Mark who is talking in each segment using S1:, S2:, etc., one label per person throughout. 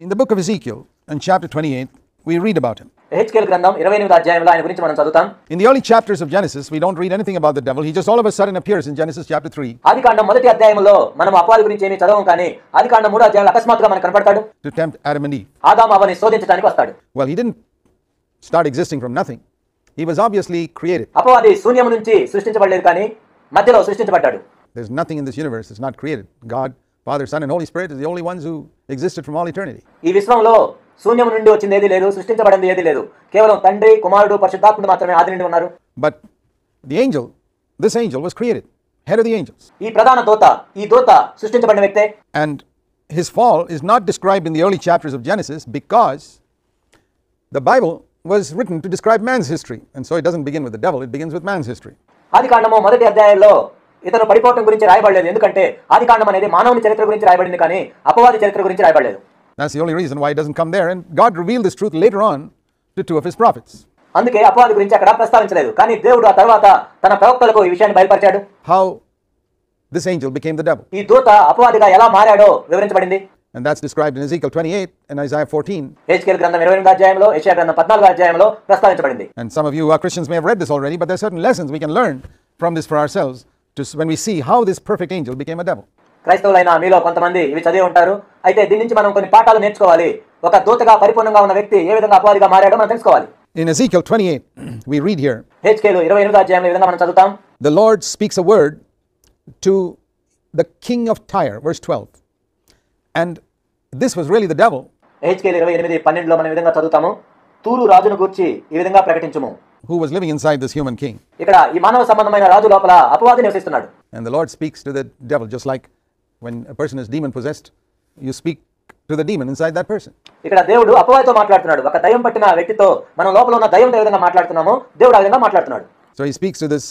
S1: In the book of Ezekiel, in chapter 28, we read about him.
S2: Ezekiel గ్రంథం 28వ అధ్యాయంలో ఆయన గురించి మనం చదువుతాం.
S1: In the early chapters of Genesis, we don't read anything about the devil. He just all of a sudden appears in Genesis chapter 3.
S2: ఆదికాండం మొదటి అధ్యాయంలో మనం అపవాది గురించి ఏమీ చదవం, కానీ ఆదికాండం 3వ అధ్యాయంలో అకస్మాత్తుగా మనకు కనపడతాడు.
S1: To tempt Adam and Eve.
S2: ఆదాము అవ్వని శోధించడానికి వస్తాడు.
S1: Well, he didn't start existing from nothing. He was obviously created.
S2: అపవాది శూన్యం నుంచి సృష్టించబడలేదు, కానీ మధ్యలో సృష్టించబడ్డాడు.
S1: There's nothing in this universe that's not created. God, Father, Son, and Holy Spirit is the only ones who existed from all eternity.
S2: ఈ విశ్వంలో శూన్యం నుండి వచ్చింది ఏది లేదు, సృష్టించబడింది ఏది లేదు. కేవలం తండ్రి, కుమారుడు, పరిశుద్ధాత్ముడు మాత్రమే ఆది నుండి ఉన్నారు.
S1: But this angel was created, head of the angels.
S2: ఈ ప్రధాన దూత, ఈ దూత సృష్టించబడిన వ్యక్తే.
S1: And his fall is not described in the early chapters of Genesis because the Bible was written to describe man's history. And so it doesn't begin with the devil, it begins with man's history.
S2: ఆదికాండము మొదటి అధ్యాయంలో ఇతను పడిపోవటం గురించి రాయబడలేదు, ఎందుకంటే ఆదికాండం అనేది మానవుని చరిత్ర గురించి రాయబడింది, కానీ అపవాది చరిత్ర గురించి రాయబడలేదు.
S1: That's the only reason why it doesn't come there. And God revealed this truth later on to two of his prophets.
S2: అందుకే అపవాది గురించి అక్కడ ప్రస్తావించలేదు, కానీ దేవుడు ఆ తర్వాత తన ప్రవక్తలకు ఈ విషయాన్ని బయలుపరిచాడు.
S1: How this angel became the devil.
S2: ఈ దూత అపవాదిగా ఎలా మారాడో వివరించబడింది.
S1: And that's described in Ezekiel 28 and Isaiah 14.
S2: Ezekiel గ్రంథం 28వ అధ్యాయంలో, యెషయా గ్రంథం 14వ అధ్యాయంలో ప్రస్తావించబడింది.
S1: And some of you who are Christians may have read this already, but there are certain lessons we can learn from this for ourselves when we see how this perfect angel became a devil.
S2: క్రైస్తవులైన మీలో కొంతమంది ఇవి చదివి ఉంటారు. అయితే దీని నుంచి మనం కొన్ని పాఠాలు నేర్చుకోవాలి. ఒక దూతగా పరిపూర్ణంగా ఉన్న వ్యక్తి ఏ విధంగా అపవాదిగా మారాడో మనం తెలుసుకోవాలి.
S1: In Ezekiel 28, we read here.
S2: Ezekiel 28వ అధ్యాయంలో ఈ విధంగా మనం చదువుతాం.
S1: The Lord speaks a word to the king of Tyre, verse 12. And this was really the devil.
S2: Ezekiel 28:12లో మనం ఈ విధంగా చదువుతాము. తూరు రాజును గూర్చి ఈ విధంగా ప్రకటించుము.
S1: Who was living inside this human king.
S2: ఇక్కడ ఈ మానవ సంబంధమైన రాజు లోపల అపవాది నివసిస్తున్నాడు.
S1: And the Lord speaks to the devil just like when a person is demon possessed, you speak to the demon inside that person.
S2: ఇక్కడ దేవుడు అపవాదితో మాట్లాడుతున్నాడు. ఒక దయ్యం పట్టిన వ్యక్తితో మనం లోపల ఉన్న దయ్యంతో ఏ విధంగా మాట్లాడుతున్నామో దేవుడు ఆ విధంగా మాట్లాడుతున్నాడు.
S1: So he speaks to this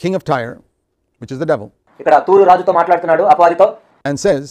S1: king of Tyre, which is the devil.
S2: ఇక్కడ తూరు రాజుతో మాట్లాడుతున్నాడు అపవాదితో.
S1: And says,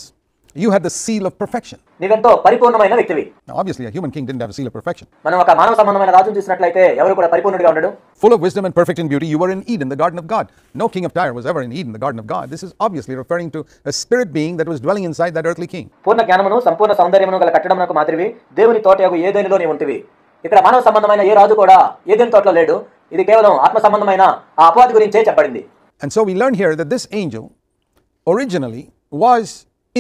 S1: you had the seal of perfection.
S2: నీవెంతో పరిపూర్ణమైన వ్యక్తివి.
S1: Now, obviously a human king didn't have a seal of perfection.
S2: మనం ఒక మానవ సంబంధమైన రాజును చూసినట్లయితే ఎవరు కూడా పరిపూర్ణుడిగా ఉండడు.
S1: Full of wisdom and perfect in beauty, you were in Eden, the garden of God. No king of Tyre was ever in Eden, the garden of God. This is obviously referring to a spirit being that was dwelling inside that earthly king.
S2: పూర్ణ జ్ఞానమును సంపూర్ణ సౌందర్యమును గల కట్టడమునకు మాదిరివి దేవుని తోటయగు ఏదెనులో నీవు ఉంటివి. ఇక్కడ మానవ సంబంధమైన ఏ రాజు కూడా ఏదెను తోటలో లేడు. ఇది కేవలం ఆత్మ సంబంధమైన ఆ అపవాది గురించే చెప్పబడింది.
S1: And so we learn here that this angel originally was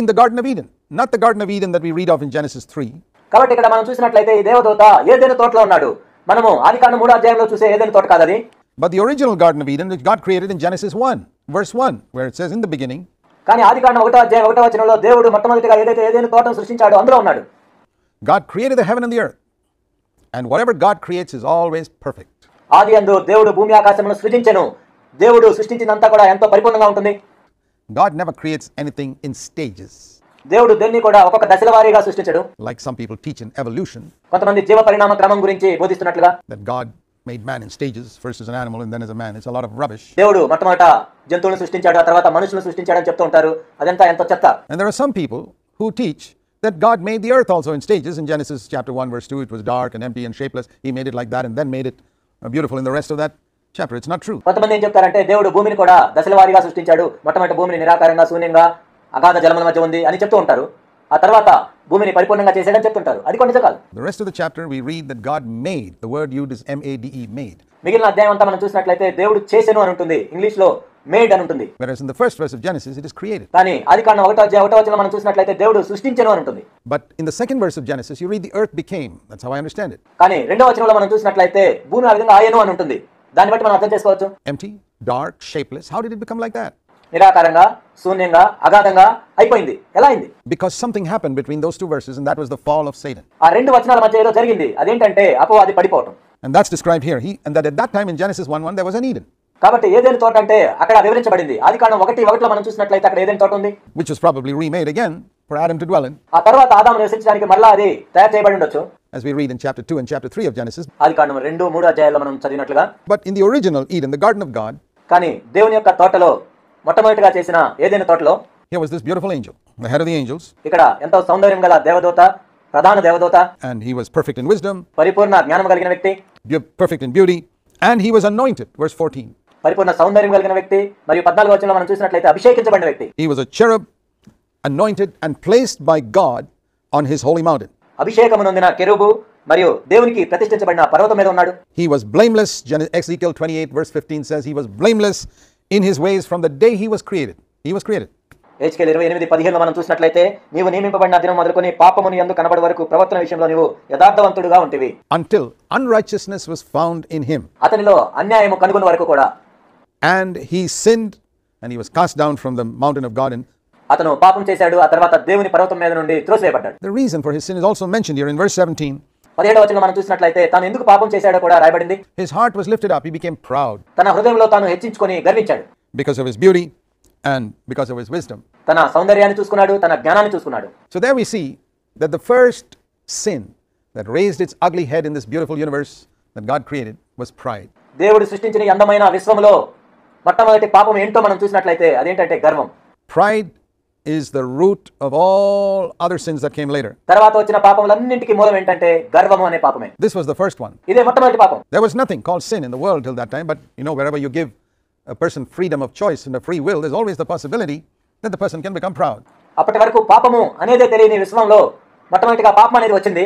S1: in the garden of Eden, not the garden of Eden that we read of in Genesis 3.
S2: కాబట్టి ఇక్కడ మనం చూసినట్లయితే ఈ దేవదూత ఏదెను తోటలో ఉన్నాడు. మనము ఆదికాండం 3వ అధ్యాయంలో చూసే ఏదెను తోట కాదు అది.
S1: But the original garden of Eden which God created in Genesis 1, verse 1, where it says in the beginning.
S2: కానీ ఆదికాండం 1వ అధ్యాయం 1వ వచనంలో దేవుడు మొట్టమొదటిగా ఏదైతే ఏదెను తోటను సృష్టించాడో అందులో ఉన్నాడు.
S1: God created the heaven and the earth. And whatever God creates is always perfect.
S2: ఆదియందు దేవుడు భూమి ఆకాశములను సృజించెను. దేవుడు సృష్టించినంతా కూడా ఎంతో పరిపూర్ణంగా ఉంటుంది.
S1: God never creates anything in stages.
S2: దేవుడు దేన్ని కూడా ఒక్కొక్క దశల వారీగా సృష్టించడు.
S1: Like some people teach in evolution.
S2: కొంతమంది జీవ పరిణామ క్రమం గురించి బోధిస్తున్నట్లుగా.
S1: That God made man in stages, first as an animal and then as a man. It's a lot of rubbish.
S2: దేవుడు మొట్టమొదట జంతువులను సృష్టించాడు, ఆ తర్వాత మనుషులను సృష్టించాడని చెప్తూ ఉంటారు. అదంతా ఎంతో చెత్త.
S1: And there are some people who teach that God made the earth also in stages. In Genesis chapter 1 verse 2, it was dark and empty and shapeless. He made it like that and then made it beautiful in the rest of that chapter. It's not true.
S2: కొంతమంది ఏం చెప్తారంటే దేవుడు భూమిని కూడా దశల వారీగా సృష్టించాడు. మొట్టమొదటి భూమిని నిరాకారంగా, శూన్యంగా, అగాధ జలముల మధ్య ఉంది అని చెప్తూ ఉంటారు. ఆ తర్వాత భూమిని పరిపూర్ణంగా చేశాడని చెప్తుంటారు. అది కూడా నిజం కాదు.
S1: The rest of the chapter we read that God made. The word used is M-A-D-E, made.
S2: మిగిలిన అధ్యాయం అంతా మనం చూసినట్లయితే దేవుడు చేసెను అని ఉంటుంది. ఇంగ్లీష్ లో మేడ్ అని ఉంటుంది.
S1: Whereas in the first verse of Genesis it is created.
S2: కానీ ఆదికాండం 1వ అధ్యాయం 1వ వచనంలో మనం చూసినట్లయితే దేవుడు సృష్టించెను అని ఉంటుంది.
S1: But in the second verse of Genesis you read the earth became. That's how I understand it.
S2: కానీ 2వ వచనంలో మనం చూసినట్లయితే భూమి ఆ విధంగా ఆయను అని ఉంటుంది. దాన్ని బట్టి మనం అర్థం చేసుకోవచ్చు.
S1: Empty, dark, shapeless. How did it become like that?
S2: నిరాకారంగా, శూన్యంగా, అగాధంగా అయిపోయింది. ఎలా అయింది?
S1: Because something happened between those two verses and that was the fall of Satan.
S2: ఆ రెండు వచనాల మధ్య ఏదో జరిగింది. అదేంటంటే అపవాది పడిపోవటం.
S1: And that's described here. And that at that time in Genesis 1:1 there was an Eden.
S2: కాబట్టి ఏదెను తోట అంటే అక్కడ వివరించబడింది. ఆదికాండం 1:1లో మనం చూసినట్లయితే అక్కడ ఏదెను తోట ఉంది.
S1: Which was probably remade again for Adam to dwell in.
S2: ఆ తర్వాత ఆదాము నివసించడానికి మరలా అది తయారు చేయబడి ఉండొచ్చు.
S1: As we read in chapter 2 and chapter 3 of Genesis.
S2: ఆదికాండం 2, 3 అధ్యాయాల్లో మనం చదివినట్లుగా.
S1: But in the original Eden, the garden of God.
S2: కానీ దేవుని యొక్క తోటలో మొట్టమొదటిగా చేసిన ఏదైనా తోటలో
S1: here was this beautiful angel, the head of the angels.
S2: ఇక్కడ ఎంతో సౌందర్యం గల దేవదూత, ప్రధాన దేవదూత.
S1: And he was perfect in wisdom.
S2: పరిపూర్ణ జ్ఞానం కలిగిన వ్యక్తి.
S1: Perfect in beauty. And he was anointed, verse 14.
S2: పరిపూర్ణ సౌందర్యం కలిగిన వ్యక్తి మరియు 14వ వచనంలో మనం చూసినట్లయితే అభిషేకించబడిన వ్యక్తి.
S1: He was a cherub anointed and placed by God on his holy mountain.
S2: అభిషేకము నొందిన కెరూబు మరియు దేవునికి ప్రతిష్ఠించబడిన పర్వతం మీద ఉన్నాడు.
S1: He was blameless. Ezekiel 28 verse 15 says he was blameless in his ways from the day he was created. He was created.
S2: హెచ్కేల్ 28:15 మనం చూసినట్లయితే నీవు నియమింపబడిన దినం మొదలుకొని పాపమును యందు కనబడే వరకు ప్రవర్తన విషయంలో నీవు యథార్థవంతుడుగా ఉంటివి.
S1: Until unrighteousness was found in him.
S2: అతనిలో అన్యాయము కనుగొన్న వరకు కూడా.
S1: And he sinned and he was cast down from the mountain of God.
S2: అతను పాపం చేశాడు. ఆ తర్వాత దేవుని పర్వతం మీద నుండి త్రోసివేయబడ్డాడు.
S1: The reason for his sin is also mentioned here in verse 17.
S2: 17వ వచనంలో మనం చూసినట్లయితే తాను ఎందుకు పాపం చేశాడో కూడా రాయబడింది.
S1: His heart was lifted up. He became proud.
S2: తన హృదయంలో తాను హెచ్చించుకొని గర్వించాడు.
S1: Because of his beauty and because of his wisdom.
S2: తన సౌందర్యాన్ని చూసుకున్నాడు, తన జ్ఞానాన్ని చూసుకున్నాడు.
S1: So there we see that the first sin that raised its ugly head in this beautiful universe that God created was pride.
S2: దేవుడు సృష్టించిన ఈ అందమైన విశ్వములో మొట్టమొదటి పాపం ఏంటో మనం చూసినట్లయితే అదేంటంటే గర్వం.
S1: Pride is the root of all other sins that came later.
S2: తర్వాత వచ్చిన పాపములన్నింటికి మూలం ఏంటంటే గర్వము అనే పాపమే.
S1: This was the first one.
S2: ఇదే మొట్టమొదటి పాపం.
S1: There was nothing called sin in the world till that time, but wherever you give a person freedom of choice and a free will, there's always the possibility that the person can become proud.
S2: అప్పటి వరకు పాపము అనేదే తెలియని విశ్వంలో మొట్టమొదటిగా పాపం అనేది వచ్చింది.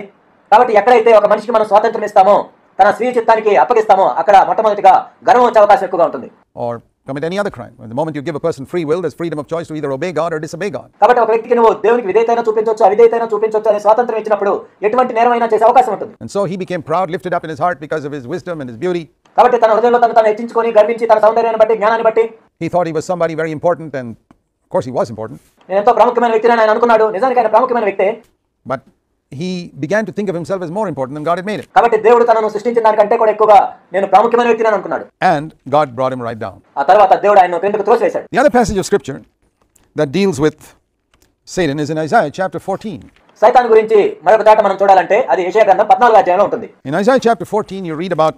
S2: కాబట్టి ఎక్కడైతే ఒక మనిషికి మనం స్వాతంత్రం ఇస్తామో, తన స్వీయ చిత్తానికి అప్పగిస్తామో, అక్కడ మొట్టమొదటిగా గర్వం వచ్చే అవకాశం ఎక్కువగా ఉంటుంది.
S1: Or commit any other crime. The moment you give a person free will, there's freedom of choice to either obey God or disobey God.
S2: కాబట్టి ఒక వ్యక్తికి నువ్వు దేవునికి విధేయతను చూపించొచ్చు, అవిధేయతను చూపించొచ్చు అనే స్వాతంత్రం ఇచ్చినప్పుడు ఎటువంటి నేరమైనా చేసే అవకాశం ఉంటుంది.
S1: And so he became proud, lifted up in his heart because of his wisdom and his beauty.
S2: కాబట్టి తన హృదయంలో తను హెచ్చించుకొని గర్వించి తన సౌందర్యాన్ని బట్టి జ్ఞానాన్ని బట్టి
S1: He thought he was somebody very important, and of course he was important.
S2: నేను ఎంతో ప్రాముఖ్యమైన వ్యక్తిని ఆయన అనుకున్నాడు. నిజానికి ఆయన ప్రాముఖ్యమైన వ్యక్తే.
S1: But he began to think of himself as more important than God had made him.
S2: కాబట్టి దేవుడు తనను సృష్టించిన దానికంటే కూడా ఎక్కువగా నేను ప్రాముఖ్యమైన వ్యక్తిని అనుకున్నాడు.
S1: And God brought him right down.
S2: ఆ తర్వాత దేవుడు ఆయనను క్రిందకు త్రోసివేశాడు.
S1: The other passage of scripture that deals with Satan is in Isaiah chapter 14.
S2: సైతాన్ గురించి మరొక చాట మనం చూడాలంటే అది యెషయా గ్రంథం 14వ అధ్యాయంలో ఉంటుంది.
S1: In Isaiah chapter 14 you read about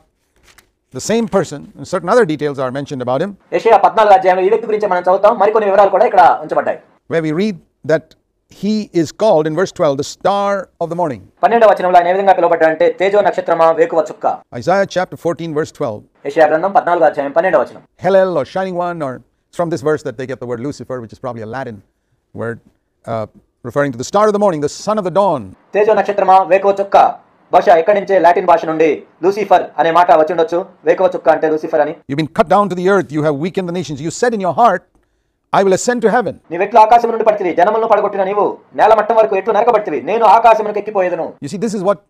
S1: the same person, and certain other details are mentioned about him.
S2: యెషయా 14వ అధ్యాయంలో ఈ వ్యక్తి గురించి మనం చదువుతాం. మరికొన్ని వివరాలు కూడా ఇక్కడ ఉంచబడ్డాయి.
S1: Where we read that he is called in verse 12 the star of the morning.
S2: 12వ వచనంలో ఆయన ఏ విధంగా పిలువబడ్డాడంటే తేజో నక్షత్రమా వేకువ చుక్క.
S1: Isaiah chapter 14 verse 12.
S2: యెషయా గ్రంథం 14వ అధ్యాయం 12వ వచనం.
S1: Hallel or shining one, or it's from this verse that they get the word Lucifer, which is probably a Latin word referring to the star of the morning, the son of the dawn.
S2: తేజో నక్షత్రమా వేకువ చుక్క. బహుశా ఎక్కడి నుంచే Latin భాష నుండి Lucifer అనే మాట వచ్చి ఉండొచ్చు. వేకువ చుక్క అంటే లూసిఫర్ అని.
S1: You've been cut down to the earth, you have weakened the nations. You said in your heart, I will ascend to heaven.
S2: నీవు ఎట్లా ఆకాశం నుండి పడితివి, జనములను పడగొట్టిన నీవు నేల మట్టం వరకు ఎట్లు నరకబడితివి, నేను ఆకాశమునకు ఎక్కిపోయేదను.
S1: You see, this is what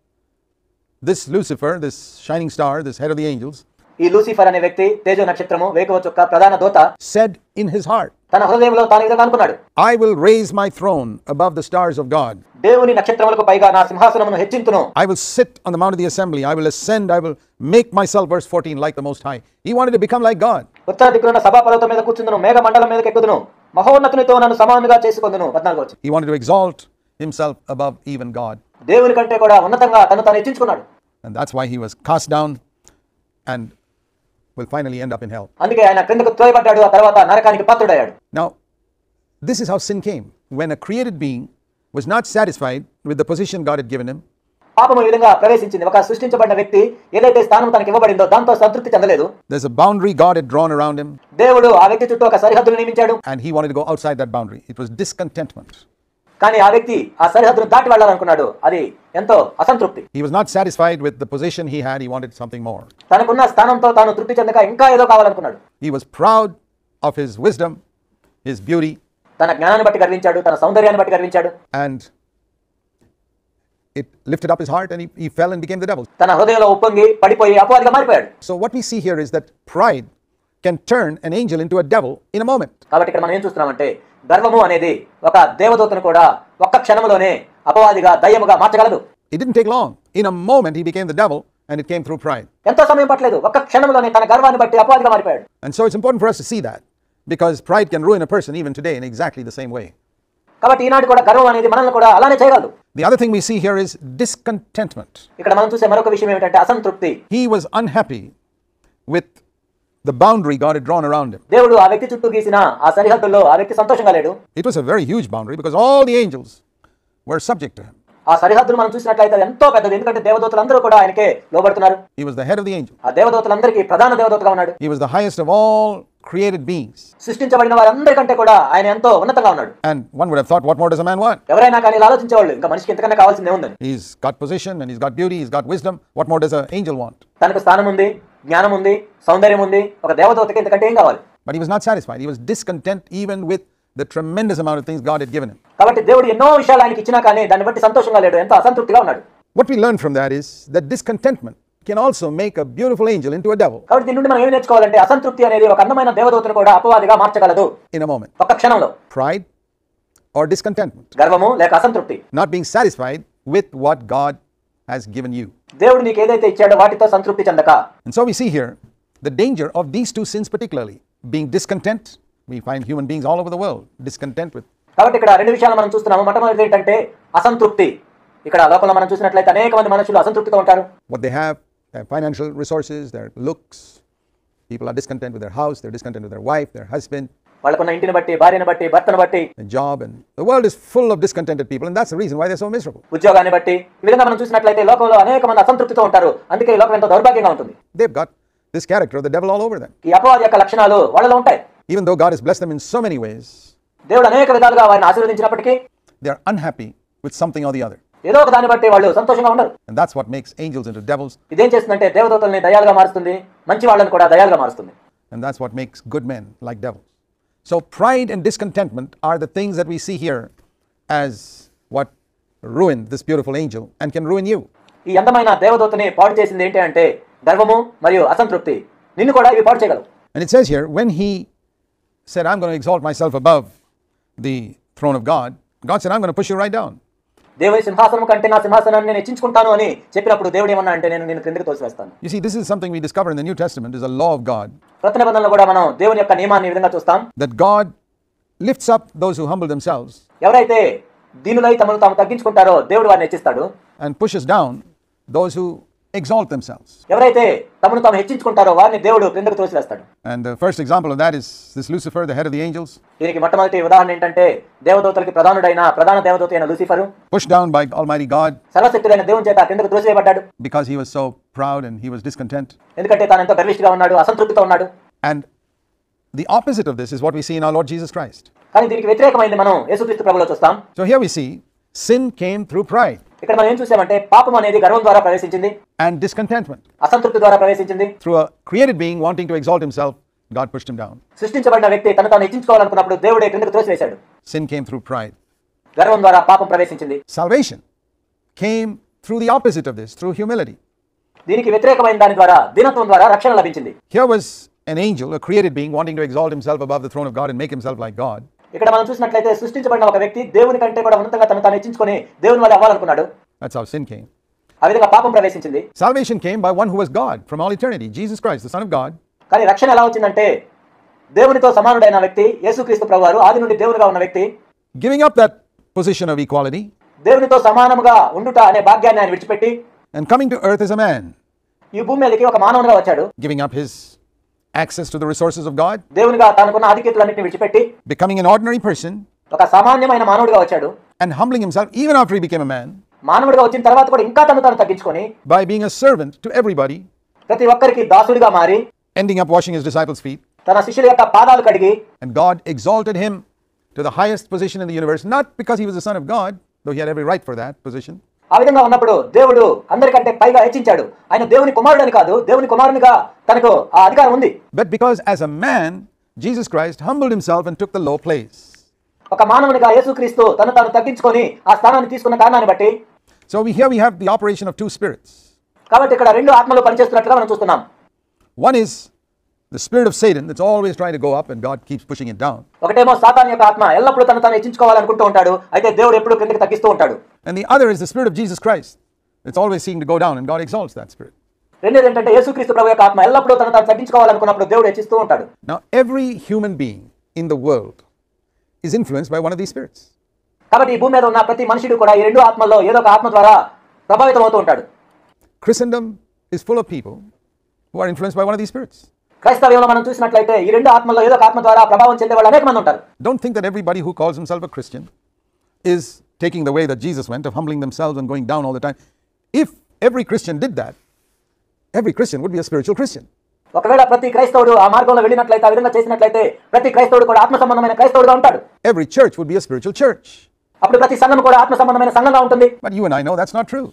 S1: this Lucifer, this shining star, this head of the angels,
S2: ఈ లూసిఫర్ అనే వ్యక్తి తేజో నక్షత్రము వేకువ చుక్క ప్రధాన దూత
S1: said in his heart,
S2: తన హృదయంలో తాను విధంగా అనుకున్నాడు.
S1: I will raise my throne above the stars of God.
S2: దేవుని నక్షత్రములకు పైగా నా సింహాసనమును హెచ్చింతును.
S1: I will sit on the mount of the assembly. I will ascend. I will make myself, verse 14, like the Most High. He wanted to become like God.
S2: ఉత్తర దిక్కున సభా పర్వతం మీద కూర్చుందును, మేఘ మండలం మీదకి ఎక్కుదును, మహోన్నతునితో నన్ను సమానుగా చేసుకొందును. 14వ వచనం.
S1: He wanted to exalt himself above even God.
S2: దేవుని కంటే కూడా ఉన్నతంగా తను తాను హెచ్చించుకున్నాడు.
S1: And that's why he was cast down and will finally end up in hell.
S2: అందుకే ఆయన క్రిందకు త్రోయబడ్డాడు, ఆ తర్వాత నరకానికి పాత్రుడయ్యాడు.
S1: Now, this is how sin came. When a created being was not satisfied with the position God had given him,
S2: పాపము ఈ విధంగా ప్రవేశించింది. ఒక సృష్టించబడిన వ్యక్తి ఏదైతే స్థానం తనకి ఇవ్వబడిందో దాంతో సంతృప్తి చెందలేదు.
S1: there's a boundary God had drawn around him,
S2: దేవుడు ఆ వ్యక్తి చుట్టూ ఒక సరిహద్దును నియమించాడు.
S1: and he wanted to go outside that boundary. It was discontentment.
S2: కానీ ఆ వ్యక్తి ఆ సరిహద్దును దాటి వెళ్ళాలనుకున్నాడు. అది ఎంతో అసంతృప్తి.
S1: He was not satisfied with the position he had. He wanted something more.
S2: తనకున్న స్థానంతో తాను తృప్తి చెందక ఇంకా ఏదో కావాలనుకున్నాడు.
S1: He was proud of his wisdom, his beauty,
S2: తన జ్ఞానాన్ని బట్టి గర్వించాడు, తన సౌందర్యాన్ని బట్టి గర్వించాడు.
S1: and it lifted up his heart, and he fell and became the devil.
S2: తన హృదయంలో ఉప్పొంగి పడిపోయి అపవాదిగా మారిపోయాడు.
S1: So what we see here is that pride can turn an angel into a devil in a moment.
S2: కాబట్టి ఇక్కడ మనం ఏం చూస్తున్నామంటే గర్వము అనేది ఒక దేవదూతను కూడా ఒక్క క్షణంలోనే అపవాదిగా దయ్యముగా మార్చగలదు.
S1: It didn't take long. In a moment he became the devil, and it came through pride.
S2: ఎంతో సమయం పట్టలేదు, ఒక్క క్షణంలోనే తన గర్వాన్ని బట్టి అపవాదిగా మారిపోయాడు.
S1: And so it's important for us to see that, because pride can ruin a person even today in exactly the same way.
S2: కాబట్టి ఈనాడు కూడా గర్వం అనేది మనల్ని కూడా అలానే చేయగలదు.
S1: The other thing we see here is discontentment.
S2: ఇక్కడ మనం చూసే మరొక విషయం ఏమిటంటే అసంతృప్తి.
S1: He was unhappy with the boundary God had drawn around him.
S2: దేవుడు ఆ వ్యక్తి చుట్టూ గీసిన ఆ సరిహద్దుల్లో ఆ వ్యక్తి సంతోషంగా లేడు.
S1: It was a very huge boundary because all the angels were subject to him.
S2: ఆ సరిహద్దును మనం చూసినట్లయితే అది ఎంతో పెద్దది. ఎందుకంటే దేవదూతలందరూ కూడా ఆయనకే లోబడుతున్నారు.
S1: He was the head of the angels.
S2: ఆ దేవదూతలందరికీ ప్రధాన దేవదూతగా ఉన్నాడు.
S1: He was the highest of all created beings.
S2: సృష్టించబడిన వారందరికంటే కూడా ఆయన ఎంతో ఉన్నతంగా ఉన్నాడు.
S1: And one would have thought, what more does a man want?
S2: ఎవరైనా కానీ ఇలా ఆలోచించేవాళ్ళు, ఇంకా మనిషికి ఇంతకన్నా కావాల్సిందే ఉందని.
S1: He's got position and he's got beauty, he's got wisdom. What more does an angel want?
S2: తనకు స్థానం ఉంది, జ్ఞానం ఉంది, సౌందర్యం ఉంది, ఒక దేవదూతకి ఇంతకంటే ఏం కావాలి?
S1: But he was not satisfied. He was discontent even with the tremendous amount of things God had given him.
S2: కాబట్టి దేవుడు ఎన్నో విషయాలు ఆయనకి ఇచ్చినా కానీ దాన్ని బట్టి సంతోషంగా లేడు, ఎంతో అసంతృప్తిగా ఉన్నాడు.
S1: What we learn from that is that discontentment can also make a beautiful angel into a devil
S2: కాబట్టి దీని నుండి మనం ఏం నేర్చుకోవాలంటే అసంతృప్తి అనేది ఒక అందమైన దేవదూతను కూడా అపవాదిగా మార్చగలదు
S1: in a moment.
S2: ఒక క్షణంలో.
S1: Pride or discontentment.
S2: గర్వము లేక అసంతృప్తి.
S1: Not being satisfied with what God has given you.
S2: దేవుడు నీకు ఏదైతే ఇచ్చాడో వాటితో సంతృప్తి చెందక.
S1: And so we see here the danger of these two sins particularly. Being discontent, we find human beings all over the world discontent with.
S2: కాబట్టి ఇక్కడ రెండు విషయాలు మనం చూస్తున్నాము. మొట్టమొదటిది ఏంటంటే అసంతృప్తి. ఇక్కడ లోకంలో మనం చూసినట్లయితే అనేక మంది మనుషులు అసంతృప్తితో ఉంటారు.
S1: What they have, their financial resources, their looks. People are discontent with their house, they're discontent with their wife, their husband.
S2: వాళ్ళకున్న ఇంటిని బట్టి, భార్యను బట్టి, భర్తను బట్టి,
S1: a job, and the world is full of discontented people, and that's the reason why they're so miserable.
S2: ఉద్యోగాన్ని బట్టి ఈ విధంగా మనం చూసినట్లయితే లోకంలో అనేక మంది అసంతృప్తితో ఉంటారు. అందుకే ఈ లోకం ఎంతో దౌర్భాగ్యంగా ఉంటుంది.
S1: They've got this character of the devil all over them.
S2: ఈ అపవాది యొక్క లక్షణాలు వాళ్ళలో ఉంటాయి.
S1: Even though God has blessed them in so many ways,
S2: దేవుడు అనేక విధాలుగా వారిని ఆశీర్వదించినప్పటికీ
S1: they are unhappy with something or the other.
S2: ఏదో ఒక దాన్ని బట్టి వాళ్ళు సంతోషంగా ఉండరు.
S1: And that's what makes angels into devils.
S2: ఇదేం చేస్తుందంటే దేవదూతల్ని దయాలుగా మారుస్తుంది, మంచి వాళ్ళని కూడా దయాలుగా మారుస్తుంది.
S1: And that's what makes good men like devils. So pride and discontentment are the things that we see here as what ruined this beautiful angel and can ruin you.
S2: ఈ అందమైన దేవదూతని పాడు చేసింది ఏంటి అంటే గర్వము మరియు అసంతృప్తి. నిన్ను కూడా ఇవి పాడు చేయగలవు.
S1: And it says here, when he said, I'm going to exalt myself above the throne of God, God said, I'm going to push you right down.
S2: దేవుని సింహాసనం కంటే నా సింహాసనాన్ని నేను హెచ్చించుకుంటాను అని చెప్పినప్పుడు దేవుడు ఏమన్నా అంటే నేను నిన్ను క్రిందికి తోసివేస్తాను.
S1: You see, this is something we discover in the New Testament, is a law of God.
S2: కొత్త నిబంధనలో కూడా మనం దేవుని యొక్క నియమాన్ని ఈ విధంగా చూస్తాం.
S1: That God lifts up those who humble themselves.
S2: ఎవరైతే దీనులై తమను తాము తగ్గించుకుంటారో దేవుడు వారిని హెచ్చిస్తాడు.
S1: And pushes down those who exalt themselves.
S2: ఎవరైతే తమను తాము హెచ్చించుకుంటారో వారిని దేవుడు క్రిందికి తోసివేస్తాడు.
S1: And the first example of that is this Lucifer, the head of the angels.
S2: దీనికి మొట్టమొదటి ఉదాహరణ ఏంటంటే దేవదూతలకి ప్రధాన దేవదూత అయిన Lucifer
S1: pushed down by Almighty God.
S2: సర్వశక్తుడైన దేవుని చేత క్రిందికి త్రోసివేయబడ్డాడు.
S1: Because he was so proud and he was discontent.
S2: ఎందుకంటే తాను ఎంతో గర్విష్ఠిగా ఉన్నాడు, అసంతృప్తితో ఉన్నాడు.
S1: And the opposite of this is what we see in our Lord Jesus Christ.
S2: కానీ దీనికి వ్యతిరేకమైంది మనం యేసుక్రీస్తు ప్రభువులో చూస్తాం.
S1: So here we see sin came through pride.
S2: ఇక్కడ మనం ఏం చూసామంటే పాపం అనేది గర్వం ద్వారా ప్రవేశించింది.
S1: And discontentment.
S2: అసంతృప్తి ద్వారా ప్రవేశించింది.
S1: Through a created being wanting to exalt himself, God pushed him down.
S2: సృష్టించబడిన వ్యక్తి తను తాను హెచ్చించుకోవాలనుకున్నప్పుడు దేవుడే క్రిందికి త్రోసివేశాడు.
S1: Sin came through pride.
S2: గర్వం ద్వారా పాపం ప్రవేశించింది.
S1: Salvation came through the opposite of this, through humility.
S2: దీనికి వ్యతిరేకమైన దాని ద్వారా దీనత్వం ద్వారా రక్షణ లభించింది.
S1: Here was an angel, a created being, wanting to exalt himself above the throne of God and make himself like God.
S2: ఇక్కడ మనం చూసినట్లయితే సృష్టించబడిన ఒక వ్యక్తి దేవుని కంటే కూడా ఉన్నతంగా తను తాను హెచ్చించుకొని దేవుని వల్ల అవ్వాలనుకున్నాడు.
S1: That's how sin came.
S2: ఆ విధంగా పాపం ప్రవేశించింది.
S1: Salvation came by one who was God from all eternity, Jesus Christ, the Son of God.
S2: కానీ రక్షణ ఎలా వచ్చిందంటే దేవునితో సమానుడైన వ్యక్తి యేసుక్రీస్తు ప్రభువారు, ఆది నుండి దేవునిగా ఉన్న వ్యక్తి,
S1: giving up that position of equality
S2: దేవునితో సమానముగా ఉండుట అనే భాగ్యాన్ని ఆయన విడిచిపెట్టి
S1: and coming to earth as a man,
S2: ఈ భూమి మీదకి ఒక మానవునిగా వచ్చాడు.
S1: giving up his access to the resources of God,
S2: దేవునిగా తనకున్న ఆధిక్యతలన్నిటిని విడిచిపెట్టి
S1: becoming an ordinary person
S2: ఒక సామాన్యమైన మానవుడిగా వచ్చాడు.
S1: and humbling himself even after he became a man
S2: మానవుడిగా వచ్చిన తర్వాత కూడా ఇంకా తను తాను తగ్గించుకొని
S1: by being a servant to everybody,
S2: ప్రతి ఒక్కరికి దాసుడిగా మారి
S1: ending up washing his disciples' feet.
S2: తన శిష్యుల యొక్క పాదాలు కడిగి
S1: And God exalted him to the highest position in the universe, not because he was the Son of God, though he had every right for that position.
S2: ఆ విధంగా ఉన్నప్పుడు దేవుడు అందరికంటే పైగా హెచ్చించాడు. ఆయన దేవుని కుమారుడని కాదు, దేవుని కుమారునిగా తనకు ఆ అధికారం ఉంది.
S1: But because as a man, Jesus Christ humbled himself and took the low place.
S2: ఒక మానవునిగా యేసుక్రీస్తు తను తాను తగ్గించుకొని ఆ స్థానాన్ని తీసుకున్న కారణాన్ని బట్టి.
S1: So here we have the operation of two spirits.
S2: కాబట్టి ఇక్కడ రెండు ఆత్మలు పనిచేస్తున్నట్లుగా మనం చూస్తున్నాం.
S1: One is the spirit of Satan that's always trying to go up and God keeps pushing it down.
S2: ఒకటేమో సాతాను యొక్క ఆత్మ ఎల్లప్పుడూ తను తాను హెచ్చించుకోవాలనుకుంటూ ఉంటాడు, అయితే దేవుడు ఎప్పుడూ కిందకి తగ్గిస్తూ ఉంటాడు.
S1: And the other is the spirit of Jesus Christ that's always seeking to go down and God exalts that spirit.
S2: రెండోది ఏంటంటే యేసుక్రీస్తు ప్రభు యొక్క ఆత్మ ఎల్లప్పుడూ తను తాను తగ్గించుకోవాలనుకున్నప్పుడు దేవుడు హెచ్చిస్తూ ఉంటాడు.
S1: Now every human being in the world is influenced by one of these spirits.
S2: కాబట్టి ఈ భూమి మీద ఉన్న ప్రతి మనుషుడు కూడా ఈ రెండు ఆత్మల్లో ఏదో ఒక ఆత్మ ద్వారా ప్రభావితం అవుతూ ఉంటాడు.
S1: Christendom is full of people who are influenced by one of these spirits.
S2: క్రైస్తవ్యంలో మనం చూసినట్లయితే ఈ రెండు ఆత్మల్లో ఏదో ఒక ఆత్మ ద్వారా ప్రభావం చెందే వాళ్ళు అనేక మంది ఉంటారు.
S1: Don't think that everybody who calls himself a Christian is taking the way that Jesus went of humbling themselves and going down all the time. If every Christian did that, every Christian would be a spiritual Christian.
S2: ఒకవేళ ప్రతి క్రైస్తవుడు ఆ మార్గంలో వెళ్ళినట్లయితే, ఆ విధంగా చేసినట్లయితే ప్రతి క్రైస్తవుడు కూడా ఆత్మ సంబంధమైన క్రైస్తవుడుగా ఉంటాడు.
S1: Every church would be a spiritual church.
S2: అప్పుడు ప్రతి సంఘం కూడా ఆత్మ సంబంధమైన సంఘంగా ఉంటుంది.
S1: But you and I know that's not true.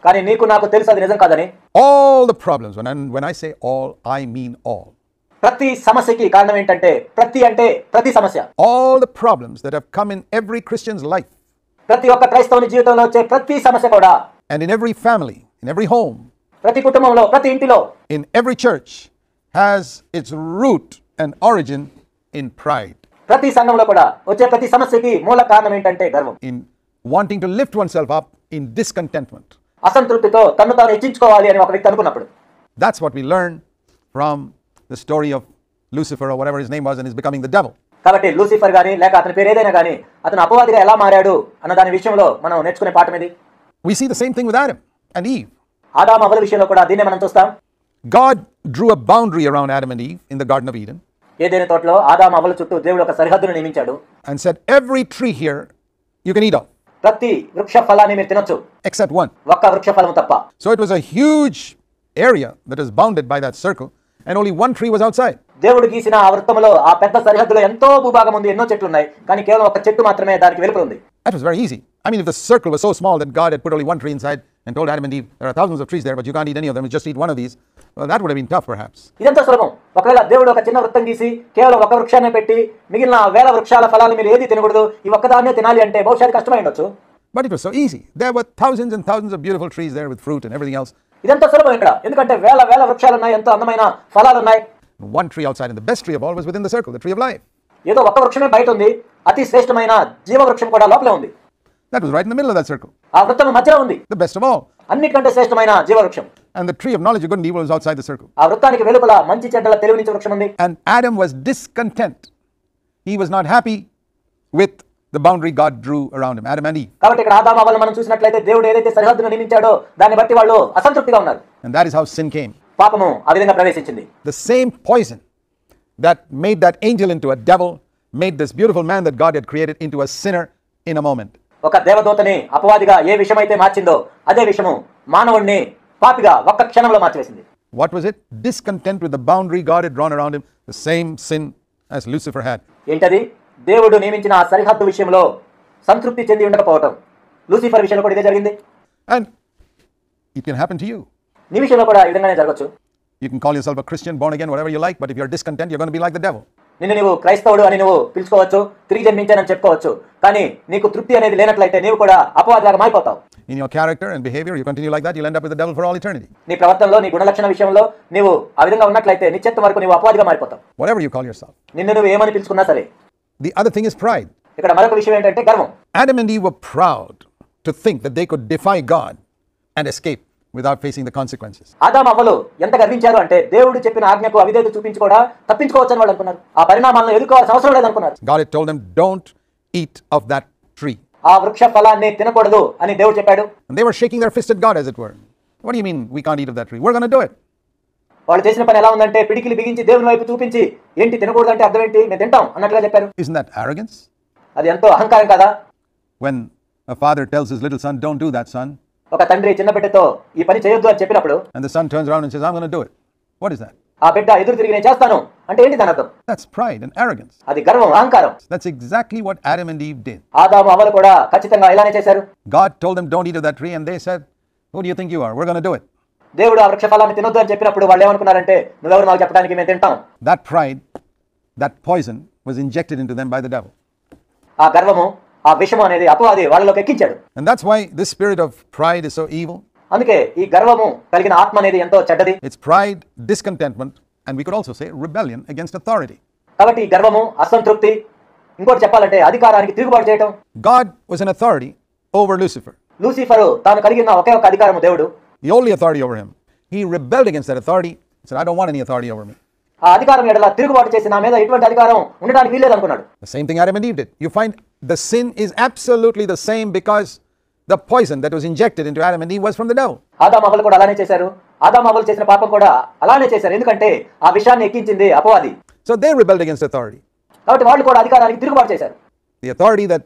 S2: కానీ నీకు నాకు తెలుసు అది నిజం కాదని.
S1: All the problems, when I say all, I mean all.
S2: ప్రతి సమస్యకి కారణం ఏంటంటే, ప్రతి అంటే ప్రతి సమస్య.
S1: All the problems that have come in every Christian's life.
S2: ప్రతి ఒక్క క్రైస్తవుని జీవితంలో వచ్చే ప్రతి సమస్య కూడా,
S1: And in every family, in every home,
S2: ప్రతి కుటుంబంలో, ప్రతి ఇంటిలో,
S1: in every church, has its root and origin in pride.
S2: ప్రతి సంఘంలో కూడా వచ్చే ప్రతి సమస్యకి మూల కారణం ఏంటంటే గర్వం.
S1: In wanting to lift oneself up in discontentment.
S2: అసంతృప్తితో తన్ను తాను హెచ్చించుకోవాలి అని ఒక వ్యక్తి అనుకున్నప్పుడు.
S1: That's what we learn from the story of Lucifer or whatever his name was and is becoming the devil.
S2: కాబట్టి లూసిఫర్ గాని లేక అతని పేరు ఏదైనా గాని అతను అపవాదిగా ఎలా మారాడు అన్న దాని విషయంలో మనం నేర్చుకునే పాఠం ఇది.
S1: We see the same thing with Adam and Eve.
S2: ఆదాము అవ్వల విషయంలో కూడా దీన్నే మనం చూస్తాం.
S1: God drew a boundary around Adam and Eve in the Garden of Eden
S2: ఏదైనా తోటలో ఆదాము అవ్వల చుట్టూ దేవుడు ఒక సరిహద్దును నియమించాడు.
S1: and said, every tree here you can eat of,
S2: ప్రతి వృక్ష ఫలాన్ని మీరు తినొచ్చు
S1: except one.
S2: ఒక్క వృక్ష ఫలము తప్ప.
S1: So it was a huge area that is bounded by that circle and only one tree was outside.
S2: దేవుడు గీసిన ఆ వృత్తములో ఆ పెద్ద సరిహద్దులో ఎంతో భూభాగం ఉంది, ఎన్నో చెట్లు ఉన్నాయి, కానీ కేవలం ఒక చెట్టు మాత్రమే దానికి వెలుపల ఉంది.
S1: That was very easy. I mean, if the circle was so small that God had put only one tree inside and told Adam and Eve, there are thousands of trees there, but you can't eat any of them, you just eat one of these, well, that would have been tough perhaps.
S2: ఇదంతా సులభం. ఒకవేళ దేవుడు ఒక చిన్న వృత్తం గీసి కేవలం ఒక వృక్షాన్ని పెట్టి మిగిలిన వేల వృక్షాల ఫలాలు మీరు ఏది తినకూడదు, ఈ ఒక్కదాన్నే తినాలి అంటే బహుశా కష్టమై ఉండొచ్చు.
S1: But it was so easy. There were thousands and thousands of beautiful trees there with fruit and everything else.
S2: ఇదంతా సులభం ఇక్కడ, ఎందుకంటే వేల వేల వృక్షాలు ఉన్నాయి, ఎంతో అందమైన ఫలాలు ఉన్నాయి.
S1: One tree outside and the best tree of all was within the circle, the tree of life.
S2: ఏదో ఒక వృక్షమే బయట ఉంది, అతి శ్రేష్టమైన జీవ వృక్షం కూడా లోపలే ఉంది.
S1: That was right in the middle of that circle,
S2: ఆ వృత్తము మధ్యలో ఉంది,
S1: the best of all.
S2: అన్నిటికంటే శ్రేష్టమైన జీవ వృక్షం.
S1: And the tree of knowledge of good and evil was outside the circle.
S2: ఆ వృత్తానికి వెలుపల మంచి చెడ్డల తెలివినిచ్చే వృక్షం ఉంది.
S1: And Adam was discontent. He was not happy with the boundary God drew around him, Adam and Eve.
S2: కాబట్టి ఇక్కడ ఆదాము అవ్వలను మనం చూసినట్లయితే దేవుడు ఏదైతే సరిహద్దును నియమించాడో దాన్ని బట్టి వాళ్ళు అసంతృప్తిగా ఉన్నారు.
S1: And that is how sin came.
S2: పాపము ఆ విధంగా ప్రవేశించింది.
S1: The same poison that made that angel into a devil made this beautiful man that God had created into a sinner in a moment.
S2: ఒక దేవదూతని అపవాదిగా ఏ విషయమైతే మార్చిందో అదే విషయము మానవుడిని పాపిగా ఒక్క క్షణంలో మార్చివేసింది.
S1: What was it? Discontent with the boundary God had drawn around him, the same sin as Lucifer had.
S2: ఏంటది? దేవుడు నియమించిన ఆ సరిహద్దు విషయంలో సంతృప్తి చెంది ఉండకపోవటం. లూసిఫర్ విషయంలో కూడా ఇదే జరిగింది.
S1: And it can happen to you.
S2: నీ విషయంలో కూడా ఈ విధంగానే జరగచ్చు.
S1: You can call yourself a Christian, born again, whatever you like, but if you're discontent, you're going to be like the devil.
S2: నిన్ను నువ్వు క్రైస్తవుడు అని నువ్వు పిలుచుకోవచ్చు, తిరిగి జన్మించానని చెప్పుకోవచ్చు, కానీ నీకు తృప్తి అనేది లేనట్లయితే నీవు కూడా అపవాదిలాగా మారిపోతావు.
S1: In your character and behavior, you continue like that, you'll end up with the devil for all eternity.
S2: నీ ప్రవర్తనలో, నీ గుణలక్షణ విషయంలో నీవు ఆ విధంగా ఉన్నట్లయితే నిత్యత్వం వరకు నీవు అపవాదిగా మారిపోతావు.
S1: Whatever you call yourself.
S2: నిన్ను నువ్వు ఏమని పిలుచుకున్నా సరే.
S1: The other thing is pride.
S2: ఇక్కడ మరొక విషయం ఏంటంటే గర్వం.
S1: Adam and Eve were proud to think that they could defy God and escape without facing the consequences.
S2: ఆదాము అవ్వలు ఎంత గర్వించారు అంటే దేవుడు చెప్పిన ఆజ్ఞకు అవిధేయత చూపించి కూడా తప్పించుకోవచ్చని వాళ్ళు అనుకున్నారు. ఆ పరిణామాలను ఎదుర్కోవాల్సిన అవసరం లేదనుకున్నారు.
S1: God had told them, don't eat of that tree.
S2: ఆ వృక్ష ఫలాన్ని తినకూడదు అని దేవుడు చెప్పాడు.
S1: And they were shaking their fist at God, as it were. What do you mean we can't eat of that tree? We're going to do it.
S2: వాళ్ళు చేసిన పని ఎలా ఉందంటే పిడికిలి బిగించి దేవుని వైపు చూపించి ఏంటి తినకూడదు అంటే అర్థం ఏంటి, మేము తింటాం అన్నట్లుగా చెప్పారు.
S1: Isn't that arrogance?
S2: అది ఎంతో అహంకారం కదా.
S1: When a father tells his little son, don't do that, son.
S2: ఒక తండ్రి చిన్న బిడ్డతో ఈ పని చేయొద్దు అని చెప్పినప్పుడు
S1: And the son turns around and says, I'm going to do it. What is that?
S2: ఆ బిడ్డ ఎదురు తిరిగి నేను చేస్తాను అంటే ఏంటి దాని అర్థం?
S1: That's pride and arrogance.
S2: అది గర్వం, అహంకారం.
S1: That's exactly what Adam and Eve did.
S2: ఆదాము అవ్వలు కూడా ఖచ్చితంగా ఇలానే చేశారు.
S1: God told them, don't eat of that tree, and they said, who do you think you are? We're going to do it.
S2: దేవుడు ఆ వృక్ష ఫలాన్ని తినొద్దు అని చెప్పినప్పుడు వాళ్ళు ఏమనుకున్నారంటే నువ్వెవరు నాకు చెప్పడానికి, మేము తింటాం.
S1: That pride, that poison was injected into them by the devil.
S2: ఆ గర్వము, ఆ విషము అనేది అపవాది వాళ్ళలోకి ఎక్కించాడు.
S1: And that's why this spirit of pride is so evil.
S2: అందుకే ఈ గర్వము కలిగిన ఆత్మ అనేది ఎంతో చెడ్డది.
S1: It's pride, discontentment, and we could also say rebellion against authority.
S2: కాబట్టి ఈ గర్వము, అసంతృప్తి, ఇంకోటి చెప్పాలంటే అధికారానికి తిరుగుబాటు చేయటం.
S1: God was an authority over Lucifer.
S2: Lucifer తాను కలిగిన ఒకే ఒక అధికారము దేవుడు.
S1: The only authority over him. He rebelled against that authority. He said, I don't want any authority over me.
S2: ఆ అధికారం ఎడల తిరుగుబాటు చేసి నా మీద ఎటువంటి అధికారం ఉండడానికి వీల్లేదు అనుకున్నాడు.
S1: The same thing Adam and Eve did. You find the sin is absolutely the same because the poison that was injected into Adam and Eve was from the devil.
S2: ఆదాము అవ్వలు కూడా అలానే చేశారు. ఆదాము అవ్వలు చేసిన పాపం కూడా అలానే చేశారు. ఎందుకంటే ఆ విషయాన్ని ఎక్కించింది అపవాది.
S1: So they rebelled against authority.
S2: కాబట్టి వాళ్ళు కూడా అధికారానికి తిరుగుబాటు చేశారు.
S1: The authority that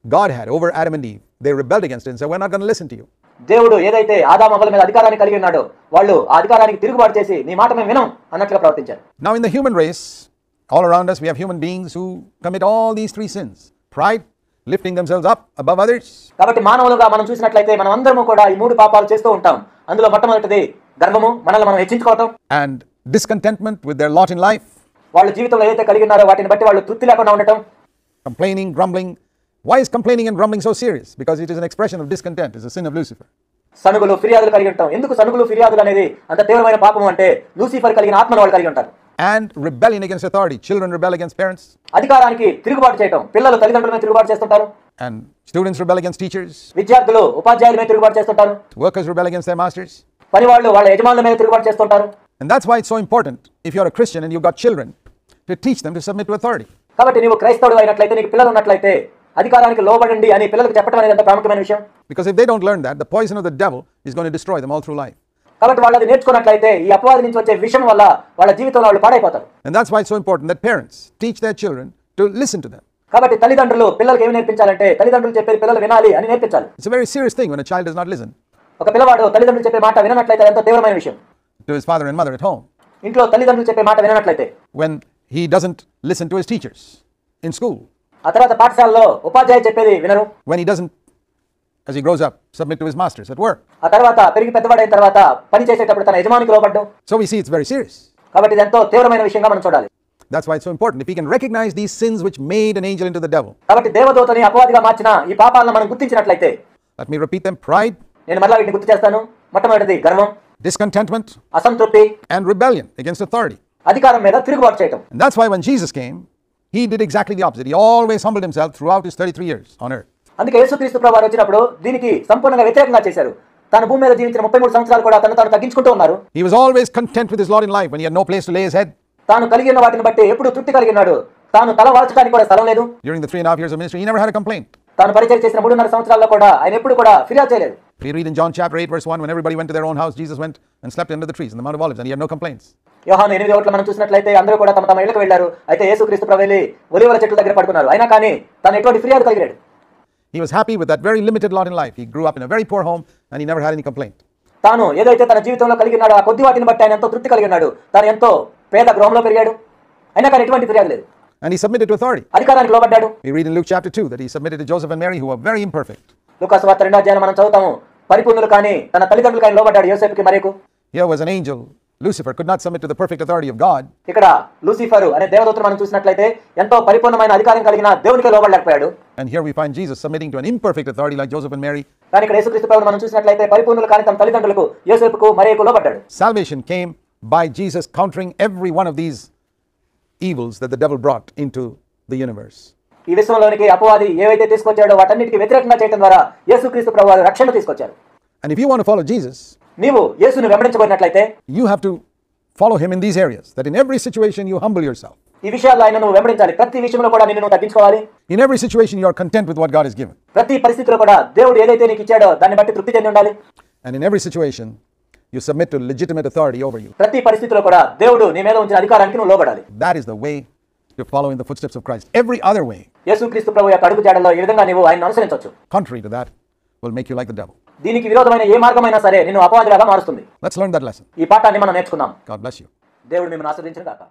S1: God had over Adam and Eve, they rebelled against it and said, we're not going to listen to you.
S2: దేవుడు ఏదైతే ఆదాము అవ్వల మీద అధికారాన్ని కలిగి ఉన్నాడో వాళ్ళు ఆ అధికారానికి తిరుగుబాటు చేసి నీ మాట మేము వినం అన్నట్లుగా ప్రవర్తించారు.
S1: Now in the human race, all around us we have human beings who commit all these three sins: pride, lifting themselves up above others.
S2: కాబట్టి మానవులుగా మనం చూసినట్లయితే మనం అందరము కూడా ఈ మూడు పాపాలు చేస్తూ ఉంటాం. అందులో మొట్టమొదటిది గర్వము, మనల్ని మనం హెచ్చించుకోవటం,
S1: and discontentment with their lot in life.
S2: వాళ్ళ జీవితంలో ఏదైతే కలిగి ఉన్నారో వాటిని బట్టి వాళ్ళు తృప్తి లేకుండా ఉండటం.
S1: Complaining, grumbling. Why is complaining and grumbling so serious? Because it is an expression of discontent. It's a sin of Lucifer.
S2: సనుగులు, ఫిర్యాదులు కలిగి ఉంటాం. ఎందుకు సనుగులు, ఫిర్యాదులు అనేది అంత తీవ్రమైన పాపం అంటే లూసిఫర్ కలిగిన ఆత్మను వాళ్ళు కలిగి ఉంటారు.
S1: And rebellion against authority. Children rebel against parents.
S2: అధికారానికి తిరుగుబాటు చేయటం, పిల్లలు తల్లిదండ్రుల మీద తిరుగుబాటు చేస్తుంటారు.
S1: And students rebel against teachers.
S2: విద్యార్థులు ఉపాధ్యాయుల మీద తిరుగుబాటు చేస్తుంటారు.
S1: Workers rebel against their masters.
S2: పని వాళ్ళు వాళ్ళ యజమానుల మీద తిరుగుబాటు చేస్తుంటారు.
S1: And that's why it's so important, if you're a Christian and you've got children, to teach them to submit to authority.
S2: కాబట్టి నీవు క్రైస్తవుడు అయినట్లయితే, నీకు పిల్లలు ఉన్నట్లయితే అధికారానికి లోబడండి అని పిల్లలకు చెప్పడం అనేది ఎంత ప్రాముఖ్యమైన విషయం.
S1: Because if they don't learn that, the poison of the devil is going to destroy them all through life.
S2: కాబట్టి వాళ్ళు అది నేర్చుకున్నట్లయితే ఈ అపవాది నుంచి వచ్చే విషయం వల్ల వాళ్ళ జీవితంలో వాళ్ళు పాడైపోతారు.
S1: And that's why it's so important that parents teach their children to listen to them.
S2: కాబట్టి తల్లిదండ్రులు పిల్లలకు ఏమి నేర్పించాలంటే, తల్లిదండ్రులు చెప్పేది పిల్లలు వినాలి అని నేర్పించాలి.
S1: It's a very serious thing when a child does not listen
S2: ఒక పిల్లవాడు తల్లిదండ్రులు చెప్పే మాట విననట్లయితే ఎంతో తీవ్రమైన విషయం.
S1: to his father and mother at home.
S2: ఇంట్లో తల్లిదండ్రులు చెప్పే మాట విననట్లయితే,
S1: When he doesn't listen to his teachers in school.
S2: ఆ తర్వాత పాఠశాలలో ఉపాధ్యాయులు చెప్పేది వినరు.
S1: When he doesn't, as he grows up, submit to his masters at work.
S2: ఆ తర్వాత పెరిగి పెద్దవాడైన తర్వాత పని చేసేటప్పుడు తన యజమానికి లోబడ్డం.
S1: So we see it's very serious.
S2: కాబట్టి ఇది ఎంతో తీవ్రమైన విషయంగా మనం చూడాలి.
S1: That's why it's so important. If he can recognize these sins which made an angel into the devil.
S2: కాబట్టి దేవదూతని అపవాదిగా మార్చిన ఈ పాపాలను మనం గుర్తించినట్లయితే,
S1: Let me repeat them: pride,
S2: నేను మరలా వీటిని గుర్తు చేస్తాను. మొట్టమొదటిది గర్వం,
S1: discontentment,
S2: అసంతృప్తి,
S1: and rebellion against authority.
S2: అధికారం మీద తిరుగుబాటు చేయటం.
S1: And that's why when Jesus came, he did exactly the opposite. He always humbled himself throughout his 33 years on earth.
S2: అందుకే యేసుక్రీస్తు ప్రభువారు వచ్చినప్పుడు దీనికి సంపూర్ణంగా వ్యతిరేకంగా చేశారు. తన భూమి మీద జీవించిన 33 సంవత్సరాలు కూడా తను తగ్గించుకుంటూ ఉన్నారు.
S1: He was always content with his lot in life when he had no place to lay his head.
S2: తాను కలిగి ఉన్న వాటిని బట్టి ఎప్పుడు తృప్తి కలిగి ఉన్నాడు. తాను తల వాల్చడానికి కూడా స్థలం లేదు.
S1: During the 3.5 years of ministry, he never had a complaint.
S2: తాను పరిచయం చేసిన 3.5 సంవత్సరాల్లో కూడా ఆయన ఎప్పుడు కూడా ఫిర్యాదు చేయలేదు.
S1: We read in John chapter 8 verse 1, when everybody went to their own house, Jesus went and slept under the trees in the Mount of Olives, and he had no complaints.
S2: యోహాను 8:1 మనం చూసినట్లయితే అందరూ కూడా తమ ఇళ్ళకు వెళ్ళారు. అయితే యేసుక్రీస్తు ప్రభువు వెళ్ళి ఒలీవల చెట్ల దగ్గర పడుకున్నారు. అయినా కానీ తాను ఎటువంటి ఫిర్యాదు కలిగాడు.
S1: He was happy with that very limited lot in life. He grew up in a very poor home and he never had any complaint.
S2: తాను ఏదైతే తన జీవితంలో కలిగి ఉన్నాడో ఆ కొద్ది వాటిని బట్టి ఆయన ఎంతో తృప్తి కలిగి ఉన్నాడు. తాను ఎంతో పేద గృహంలో పెరిగాడు. అయినా కానీ ఎటువంటి ఫిర్యాదు లేదు.
S1: And he submitted to authority.
S2: అధికారానికి లోబడ్డాడు.
S1: We read in Luke chapter 2 that he submitted to Joseph and Mary, who were very imperfect.
S2: లూకాసు వార్త 2వ అధ్యాయం మనం చదువుతాము. పరిపూర్ణులు కానీ తన తల్లిదండ్రులకు ఆయన లోబడ్డాడు, యోసేపుకి మరియకు.
S1: Here was an angel, Lucifer, could not submit to the perfect authority of God.
S2: ఇక్కడ లూసిఫరు అనే దేవదూతను మనం చూసినట్లయితే ఎంతో పరిపూర్ణమైన అధికారం కలిగిన దేవునికి లోబడలేకపోయాడు.
S1: And here we find Jesus submitting to an imperfect authority like Joseph and Mary.
S2: కానీ ఇక్కడ యేసుక్రీస్తు ప్రభువును మనం చూసినట్లయితే పరిపూర్ణులు కానీ తన తల్లిదండ్రులకు యోసేపుకు మరియకు లోబడ్డాడు.
S1: Salvation came by Jesus countering every one of these evils that the devil brought into the universe.
S2: ఈ విశ్వంలోనికి అపవాది ఏవైతే తీసుకొచ్చాడో వాటన్నిటికీ వ్యతిరేకంగా చేయడం ద్వారా యేసుక్రీస్తు ప్రభువు రక్షణ తీసుకొచ్చారు.
S1: And if you want to follow Jesus,
S2: నీవు యేసుని వెంబడించబడినట్లయితే
S1: you have to follow him in these areas, that in every situation you humble yourself.
S2: ఈ విషయాల్లో ఆయన నువ్వు వెంబడించాలి. ప్రతి విషయంలో కూడా నిన్ను నువ్వు తగ్గించుకోవాలి.
S1: In every situation you are content with what God has given.
S2: ప్రతి పరిస్థితిలో కూడా దేవుడు ఏదైతే నీకు ఇచ్చాడో దాన్ని బట్టి తృప్తి చెంది ఉండాలి.
S1: And in every situation you submit to legitimate authority over you.
S2: ప్రతి పరిస్థితిలో కూడా దేవుడు నీ మీద ఉంచిన అధికారానికి నువ్వు లోబడాలి.
S1: That is the way to follow in the footsteps of Christ. Every other way,
S2: యేసుక్రీస్తు ప్రభువు యొక్క అడుగుజాడల్లో ఈ విధంగా నీవు ఆయనను అనుసరించవచ్చు.
S1: contrary to that, will make you like the devil.
S2: దీనికి విరోధమైన ఏ మార్గమైనా సరే నిన్ను అపవాదిలాగా మారుస్తుంది.
S1: Let's learn that lesson.
S2: ఈ పాఠాన్ని మనం నేర్చుకుందాం.
S1: God bless you.
S2: దేవుడు మిమ్మల్ని ఆశీర్వదించును గాక.